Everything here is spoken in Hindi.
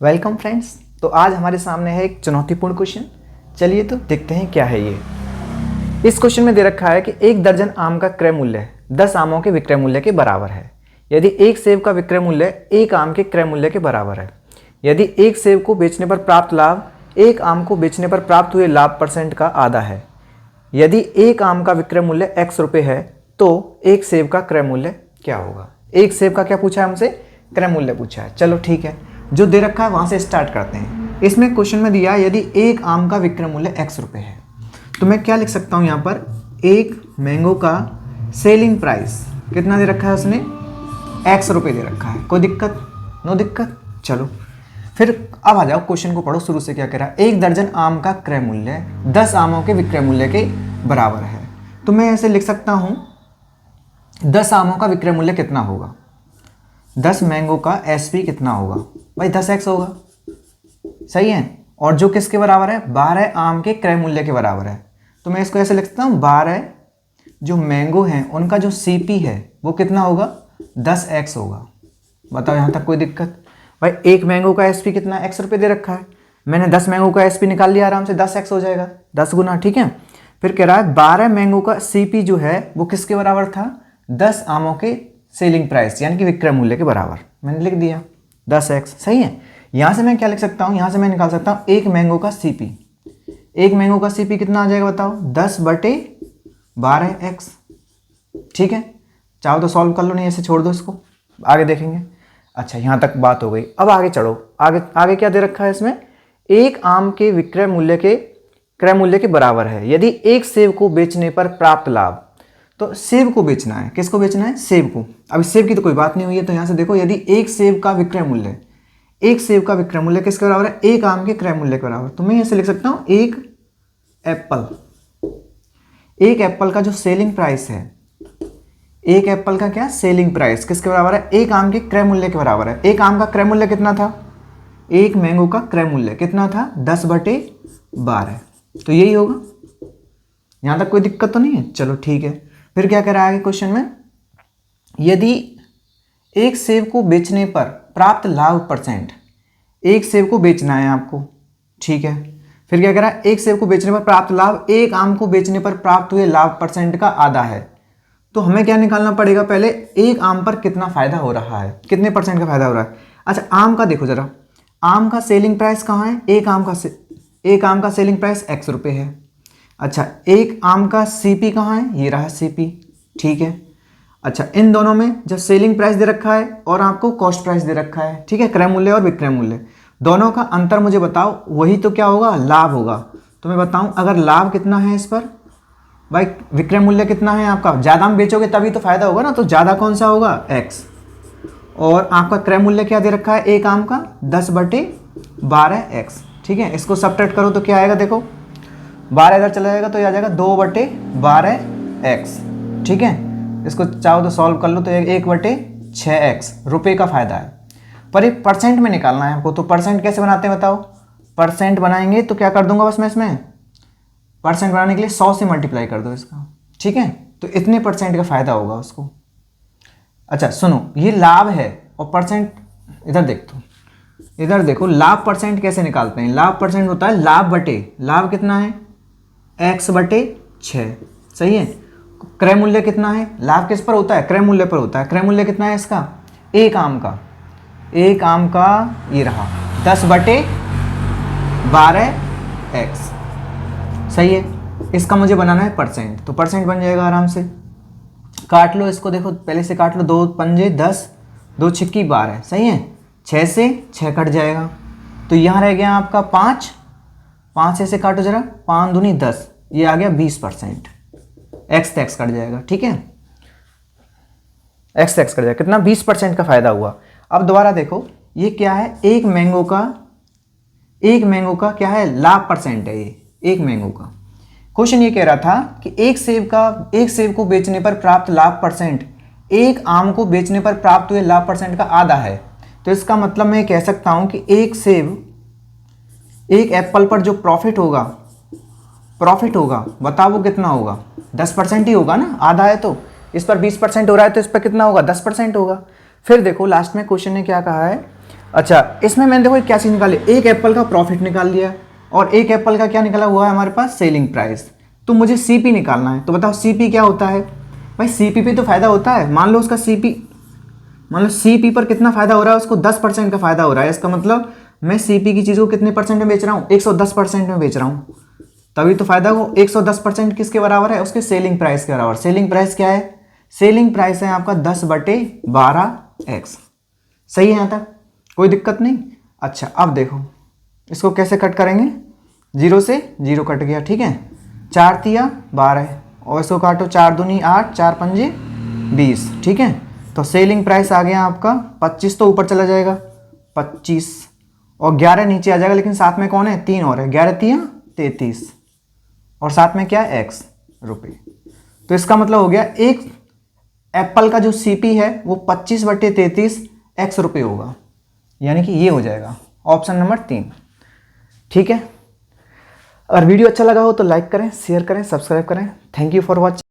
Welcome friends. तो आज हमारे सामने है एक चुनौतीपूर्ण क्वेश्चन। चलिए तो देखते हैं क्या है ये। इस क्वेश्चन में दे रखा है कि 1 दर्जन आम का क्रय मूल्य 10 आमों के विक्रय मूल्य के बराबर है यदि 1 सेब का विक्रय मूल्य 1 आम के क्रय मूल्य के बराबर है। यदि 1 सेब को बेचने पर प्राप्त लाभ 1 आम को बेचने पर प्राप्त हुए लाभ % का आधा है। यदि 1 आम का विक्रय मूल्य x रुपये है तो 1 सेब का क्रय मूल्य क्या होगा। 1 सेब का क्या पूछा है हमसे, क्रय मूल्य पूछा है। चलो ठीक है, जो दे रखा है वहां से स्टार्ट करते हैं। इसमें क्वेश्चन में दिया यदि 1 आम का विक्रय मूल्य x रुपये है तो मैं क्या लिख सकता हूं, यहां पर 1 मैंगो का सेलिंग प्राइस कितना दे रखा है, उसने x रुपये दे रखा है। कोई दिक्कत? नो दिक्कत। चलो फिर अब आ जाओ, क्वेश्चन को पढ़ो शुरू से क्या कह रहा है। 1 दर्जन आम का क्रय मूल्य 10 आमों के विक्रय मूल्य के बराबर है। तो मैं ऐसे लिख सकता हूं 10 आमों का विक्रय मूल्य कितना होगा, 10 मैंगो का एसपी कितना होगा भाई, 10x होगा। सही है। और जो किसके बराबर है, 12 आम के क्रय मूल्य के बराबर है। तो मैं इसको ऐसे लिख सकता हूँ 12 जो मैंगो हैं उनका जो सीपी है वो कितना होगा, 10x होगा। बताओ यहाँ तक कोई दिक्कत? भाई 1 मैंगो का एसपी कितना, x रुपये दे रखा है, मैंने 10 मैंगो का एसपी निकाल लिया आराम से, 10x हो जाएगा, 10 गुना। ठीक है। फिर कह रहा है 12 मैंगो का सीपी जो है वो किसके बराबर था, 10 आमों के सेलिंग प्राइस यानी कि विक्रय मूल्य के बराबर। मैंने लिख दिया 10x। सही है। यहाँ से मैं क्या लिख सकता हूँ, यहाँ से मैं निकाल सकता हूँ 1 मैंगो का सीपी। 1 मैंगो का सीपी कितना आ जाएगा बताओ, 10/12x। ठीक है। चाहो तो सॉल्व कर लो, नहीं ऐसे छोड़ दो, इसको आगे देखेंगे। अच्छा यहाँ तक बात हो गई। अब आगे चढ़ो। आगे आगे क्या दे रखा है इसमें, 1 आम के विक्रय मूल्य के क्रय मूल्य के बराबर है यदि 1 सेब को बेचने पर प्राप्त लाभ। तो सेब को बेचना है, किसको बेचना है, सेब को। अभी सेब की तो कोई बात नहीं हुई है, तो यहाँ से देखो यदि 1 सेब का विक्रय मूल्य, 1 सेब का विक्रय मूल्य किसके बराबर है, 1 आम के क्रय मूल्य के बराबर। तो मैं ऐसे लिख सकता हूँ 1 एप्पल का जो सेलिंग प्राइस है, 1 एप्पल का क्या सेलिंग प्राइस किसके बराबर है, 1 आम के क्रय मूल्य के बराबर है। 1 आम का क्रय मूल्य कितना था, 1 मैंगो का क्रय मूल्य कितना था, 10/12। तो यही होगा। यहाँ तक कोई दिक्कत तो नहीं है। चलो ठीक है। फिर क्या कह रहा है क्वेश्चन में, यदि 1 सेब को बेचने पर प्राप्त लाभ %, 1 सेब को बेचना है आपको। ठीक है। फिर क्या कह रहा है, 1 सेब को बेचने पर प्राप्त लाभ 1 आम को बेचने पर प्राप्त हुए लाभ % का आधा है। तो हमें क्या निकालना पड़ेगा, पहले 1 आम पर कितना फायदा हो रहा है, कितने % का फायदा हो रहा है। अच्छा आम का देखो जरा, आम का सेलिंग प्राइस कहाँ है, 1 आम का सेलिंग प्राइस x रुपये है। अच्छा 1 आम का सीपी कहाँ है, ये रहा सीपी। ठीक है। अच्छा इन दोनों में जब सेलिंग प्राइस दे रखा है और आपको कॉस्ट प्राइस दे रखा है, ठीक है, क्रय मूल्य और विक्रय मूल्य, दोनों का अंतर मुझे बताओ, वही तो क्या होगा, लाभ होगा। तो मैं बताऊं अगर लाभ कितना है इस पर, भाई विक्रय मूल्य कितना है आपका, ज़्यादा हम बेचोगे तभी तो फायदा होगा ना, तो ज़्यादा कौन सा होगा, x। और आपका क्रय मूल्य क्या दे रखा है 1 आम का, 10/12x। ठीक है। इसको सब्ट्रैक्ट करो तो क्या आएगा, देखो 12 इधर चला जाएगा तो ये आ जाएगा 2/12x। ठीक है। इसको चाहो तो सॉल्व कर लो तो 1/6x रुपये का फायदा है। पर एक % में निकालना है आपको, तो % कैसे बनाते हैं बताओ। % बनाएंगे तो क्या कर दूंगा बस मैं इसमें, % बनाने के लिए 100 से मल्टीप्लाई कर दो इसका। ठीक है। तो इतने % का फायदा होगा उसको। अच्छा सुनो, ये लाभ है और %, इधर देख दो, इधर देखो लाभ % कैसे निकालते हैं। लाभ % होता है लाभ बटे, लाभ कितना है x/6। सही है। क्रय मूल्य कितना है, लाभ किस पर होता है, क्रय मूल्य पर होता है। क्रय मूल्य कितना है इसका, 1 आम का, 1 आम का ये रहा 10/12x। सही है। इसका मुझे बनाना है %, तो % बन जाएगा आराम से। काट लो इसको, देखो पहले से काट लो, 2 पंजे 10, 2 छिक्की 12। सही है। 6 से 6 कट जाएगा तो यहाँ रह गया आपका 5, 5 से काटो जरा, 5 दूनी 10, ये आ गया 20%। x टैक्स कट जाएगा। ठीक है। x टैक्स कट जाएगा, कितना 20% का फायदा हुआ। अब दोबारा देखो ये क्या है, 1 मैंगो का क्या है, लाभ % है ये, 1 मैंगो का। क्वेश्चन ये कह रहा था कि 1 सेब को बेचने पर प्राप्त लाभ %, 1 आम को बेचने पर प्राप्त हुए लाभ % का आधा है। तो इसका मतलब मैं कह सकता हूं कि 1 एप्पल पर जो प्रॉफिट होगा बताओ वो कितना होगा, 10% ही होगा ना, आधा है तो इस पर 20% हो रहा है तो इस पर कितना होगा, 10% होगा। फिर देखो लास्ट में क्वेश्चन ने क्या कहा है, अच्छा, इसमें मैंने देखो क्या चीज़ निकाली, एक एप्पल का प्रॉफिट निकाल लिया और एक एप्पल का क्या निकाला हुआ है हमारे पास, सेलिंग प्राइस। तो मुझे सीपी निकालना है, तो बताओ सीपी क्या होता है भाई। सीपी पे तो फायदा होता है, मान लो उसका सीपी, मान लो सीपी पर कितना फायदा हो रहा है, उसको 10% का फायदा हो रहा है। इसका मतलब मैं सीपी की चीज़ को कितने परसेंट में बेच रहा हूँ, 110% में बेच रहा हूँ, तभी तो फायदा हो। 110% किसके बराबर है, उसके सेलिंग प्राइस के बराबर। सेलिंग प्राइस क्या है, सेलिंग प्राइस है आपका 10/12x। सही है यहाँ तक, कोई दिक्कत नहीं। अच्छा अब देखो इसको कैसे कट करेंगे, 0 से 0 कट गया, ठीक है। 4 तिया 12 और इसको काटो, 4 दूनी 8, 4 पंजे 20, ठीक है। तो सेलिंग प्राइस आ गया आपका 25, तो ऊपर चला जाएगा 25 और 11 नीचे आ जाएगा, लेकिन साथ में कौन है, 3 और है, 11 तिया 33 और साथ में क्या है, x रुपये। तो इसका मतलब हो गया एक एप्पल का जो सीपी है वो 25/33 x रुपये होगा, यानी कि ये हो जाएगा ऑप्शन नंबर 3, ठीक है। अगर वीडियो अच्छा लगा हो तो लाइक करें, शेयर करें, सब्सक्राइब करें। Thank you for watching.